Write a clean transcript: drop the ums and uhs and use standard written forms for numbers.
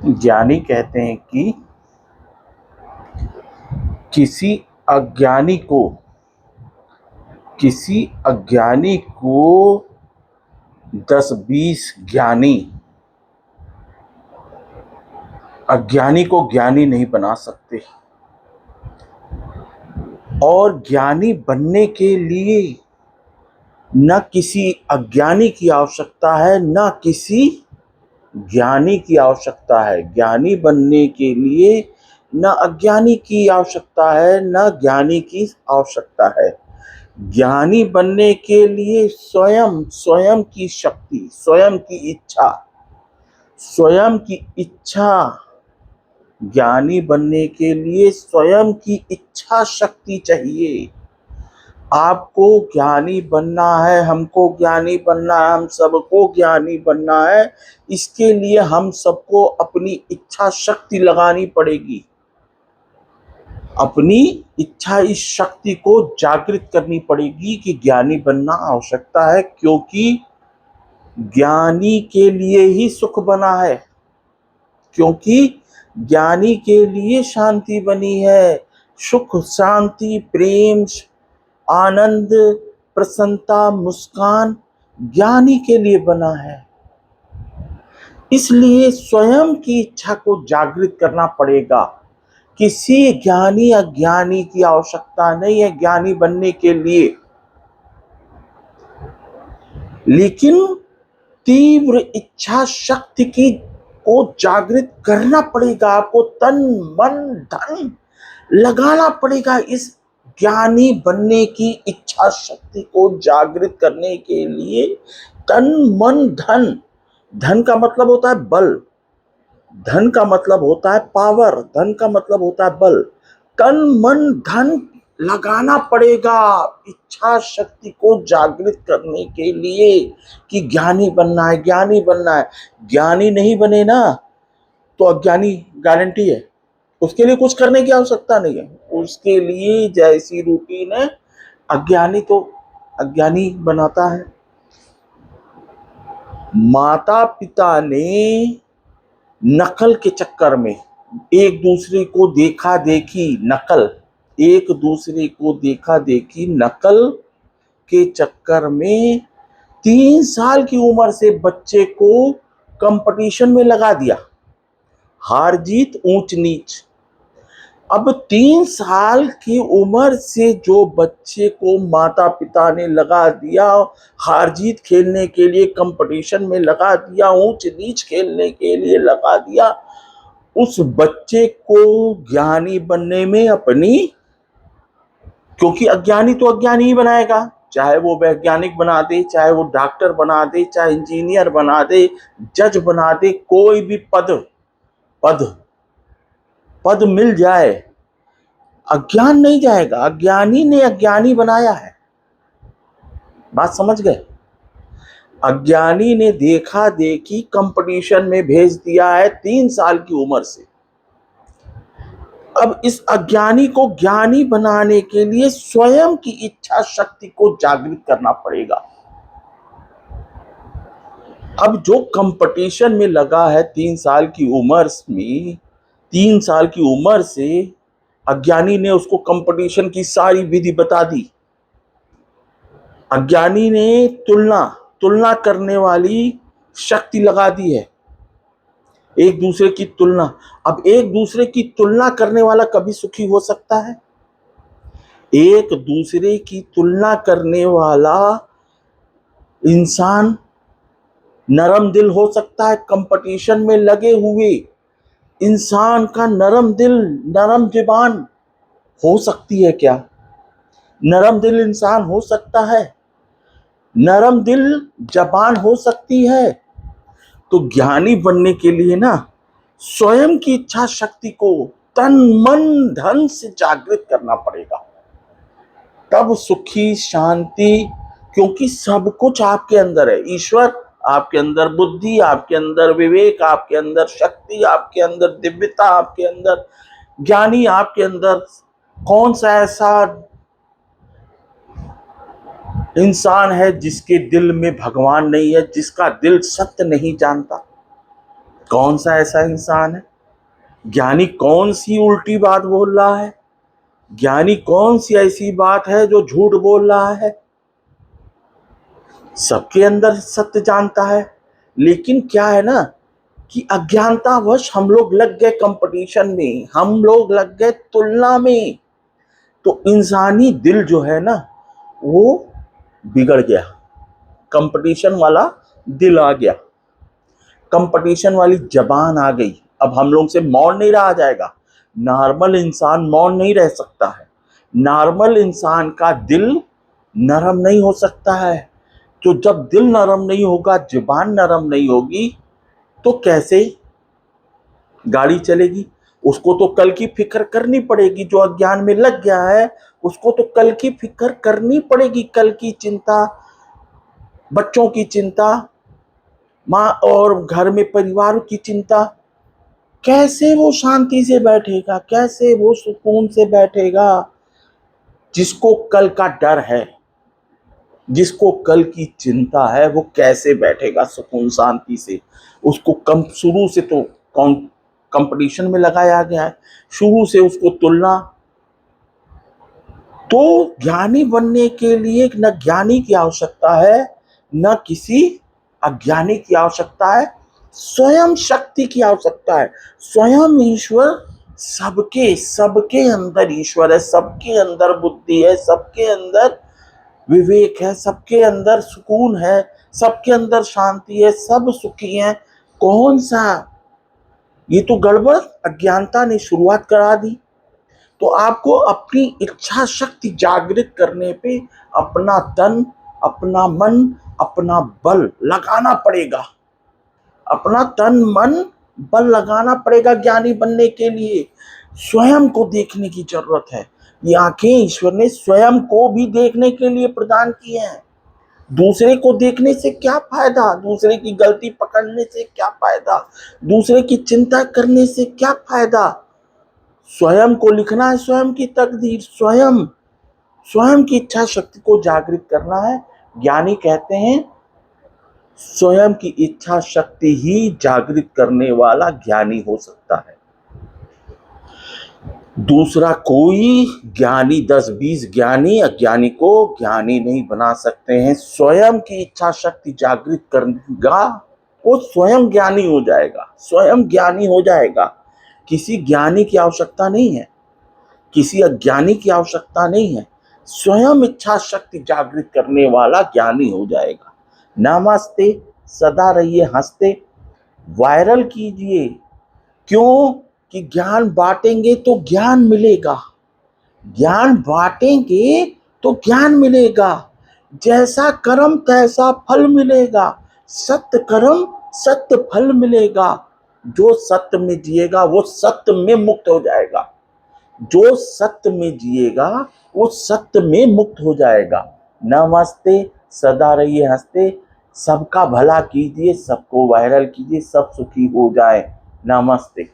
ज्ञानी कहते हैं कि किसी अज्ञानी को किसी अज्ञानी को 10-20 ज्ञानी अज्ञानी को ज्ञानी नहीं बना सकते। और ज्ञानी बनने के लिए न किसी अज्ञानी की आवश्यकता है, न किसी ज्ञानी की आवश्यकता है। ज्ञानी बनने के लिए न अज्ञानी की आवश्यकता है, न ज्ञानी की आवश्यकता है। ज्ञानी बनने के लिए स्वयं की शक्ति, स्वयं की इच्छा, ज्ञानी बनने के लिए स्वयं की इच्छा शक्ति चाहिए। आपको ज्ञानी बनना है, हमको ज्ञानी बनना है, हम सबको ज्ञानी बनना है। इसके लिए हम सबको अपनी इच्छा शक्ति लगानी पड़ेगी। अपनी इच्छा, इस शक्ति को जागृत करनी पड़ेगी कि ज्ञानी बनना आवश्यकता है, क्योंकि ज्ञानी के लिए ही सुख बना है, क्योंकि ज्ञानी के लिए शांति बनी है। सुख, शांति, प्रेम, आनंद, प्रसन्नता, मुस्कान ज्ञानी के लिए बना है। इसलिए स्वयं की इच्छा को जागृत करना पड़ेगा। किसी ज्ञानी अज्ञानी की आवश्यकता नहीं है ज्ञानी बनने के लिए, लेकिन तीव्र इच्छा शक्ति को जागृत करना पड़ेगा। आपको तन मन धन लगाना पड़ेगा इस ज्ञानी बनने की इच्छा शक्ति को जागृत करने के लिए। तन मन धन, धन का मतलब होता है बल, धन का मतलब होता है पावर, धन का मतलब होता है बल। तन मन धन लगाना पड़ेगा इच्छा शक्ति को जागृत करने के लिए कि ज्ञानी बनना है, ज्ञानी बनना है। ज्ञानी नहीं बने ना तो अज्ञानी गारंटी है, उसके लिए कुछ करने की आवश्यकता नहीं है। उसके लिए जैसी रूटीन है, अज्ञानी तो अज्ञानी बनाता है। माता पिता ने नकल के चक्कर में एक दूसरे को देखा देखी नकल के चक्कर में 3 साल की उम्र से बच्चे को कंपटीशन में लगा दिया, हार जीत ऊंच नीच। अब 3 साल की उम्र से जो बच्चे को माता पिता ने लगा दिया हार जीत खेलने के लिए, कंपटीशन में लगा दिया, ऊंच नीच खेलने के लिए लगा दिया, उस बच्चे को ज्ञानी बनने में अपनी, क्योंकि अज्ञानी तो अज्ञानी ही बनाएगा, चाहे वो वैज्ञानिक बना दे, चाहे वो डॉक्टर बना दे, चाहे इंजीनियर बना दे, जज बना दे, कोई भी पद मिल जाए, अज्ञान नहीं जाएगा। अज्ञानी ने अज्ञानी बनाया है। बात समझ गए? अज्ञानी ने देखा देखी कंपटीशन में भेज दिया है 3 साल की उम्र से। अब इस अज्ञानी को ज्ञानी बनाने के लिए स्वयं की इच्छा शक्ति को जागृत करना पड़ेगा। अब जो कंपटीशन में लगा है 3 साल की उम्र में, 3 साल की उम्र से अज्ञानी ने उसको कंपटीशन की सारी विधि बता दी। अज्ञानी ने तुलना करने वाली शक्ति लगा दी है, एक दूसरे की तुलना। अब एक दूसरे की तुलना करने वाला कभी सुखी हो सकता है? एक दूसरे की तुलना करने वाला इंसान नरम दिल हो सकता है? कंपटीशन में लगे हुए इंसान का नरम दिल, नरम जुबान हो सकती है क्या? नरम दिल इंसान हो सकता है? नरम दिल जबान हो सकती है? तो ज्ञानी बनने के लिए ना स्वयं की इच्छा शक्ति को तन मन धन से जागृत करना पड़ेगा, तब सुखी शांति, क्योंकि सब कुछ आपके अंदर है। ईश्वर आपके अंदर, बुद्धि आपके अंदर, विवेक आपके अंदर, शक्ति आपके अंदर, दिव्यता आपके अंदर, ज्ञानी आपके अंदर। कौन सा ऐसा इंसान है जिसके दिल में भगवान नहीं है, जिसका दिल सत्य नहीं जानता? कौन सा ऐसा इंसान है? ज्ञानी कौन सी उल्टी बात बोल रहा है? ज्ञानी कौन सी ऐसी बात है जो झूठ बोल रहा है? सबके अंदर सत्य जानता है, लेकिन क्या है ना कि अज्ञानतावश हम लोग लग गए कंपटीशन में, हम लोग लग गए तुलना में। तो इंसानी दिल जो है ना वो बिगड़ गया, कंपटीशन वाला दिल आ गया, कंपटीशन वाली जबान आ गई। अब हम लोग से मौन नहीं रहा जाएगा। नॉर्मल इंसान मौन नहीं रह सकता है, नॉर्मल इंसान का दिल नरम नहीं हो सकता है। तो जब दिल नरम नहीं होगा, जुबान नरम नहीं होगी, तो कैसे गाड़ी चलेगी? उसको तो कल की फिक्र करनी पड़ेगी। जो अज्ञान में लग गया है उसको तो कल की फिक्र करनी पड़ेगी, कल की चिंता, बच्चों की चिंता, माँ और घर में परिवार की चिंता। कैसे वो शांति से बैठेगा, कैसे वो सुकून से बैठेगा? जिसको कल का डर है, जिसको कल की चिंता है, वो कैसे बैठेगा सुकून शांति से? उसको कम शुरू से तो कंपटीशन में लगाया गया है, शुरू से उसको तुलना। तो ज्ञानी बनने के लिए न ज्ञानी की आवश्यकता है, न किसी अज्ञानी की आवश्यकता है, स्वयं शक्ति की आवश्यकता है। स्वयं ईश्वर, सबके सबके अंदर ईश्वर है, सबके अंदर बुद्धि है, सबके अंदर विवेक है, सबके अंदर सुकून है, सबके अंदर शांति है, सब सुखी हैं। कौन सा? ये तो गड़बड़ अज्ञानता ने शुरुआत करा दी। तो आपको अपनी इच्छा शक्ति जागृत करने पे अपना तन, अपना मन, अपना बल लगाना पड़ेगा। अपना तन मन बल लगाना पड़ेगा ज्ञानी बनने के लिए। स्वयं को देखने की जरूरत है। ये आंखें ईश्वर ने स्वयं को भी देखने के लिए प्रदान की हैं। दूसरे को देखने से क्या फायदा? दूसरे की गलती पकड़ने से क्या फायदा? दूसरे की चिंता करने से क्या फायदा? स्वयं को लिखना है, स्वयं की तकदीर, स्वयं स्वयं की इच्छा शक्ति को जागृत करना है। ज्ञानी कहते हैं स्वयं की इच्छा शक्ति ही जागृत करने वाला ज्ञानी हो सकता है। दूसरा कोई ज्ञानी, 10-20 ज्ञानी अज्ञानी को ज्ञानी नहीं बना सकते हैं। स्वयं की इच्छा शक्ति जागृत करेगा, वो स्वयं ज्ञानी हो जाएगा, स्वयं ज्ञानी हो जाएगा। किसी ज्ञानी की आवश्यकता नहीं है, किसी अज्ञानी की आवश्यकता नहीं है। स्वयं इच्छा शक्ति जागृत करने वाला ज्ञानी हो जाएगा। नमस्ते, सदा रहिए हंसते, वायरल कीजिए। क्यों? कि ज्ञान बांटेंगे तो ज्ञान मिलेगा, ज्ञान बांटेंगे तो ज्ञान मिलेगा। जैसा कर्म तैसा फल मिलेगा, सत्य कर्म सत्य फल मिलेगा। जो सत्य में जिएगा वो सत्य में मुक्त हो जाएगा, जो सत्य में जिएगा वो सत्य में मुक्त हो जाएगा। नमस्ते, सदा रहिए हंसते, सबका भला कीजिए, सबको वायरल कीजिए, सब सुखी हो जाए। नमस्ते।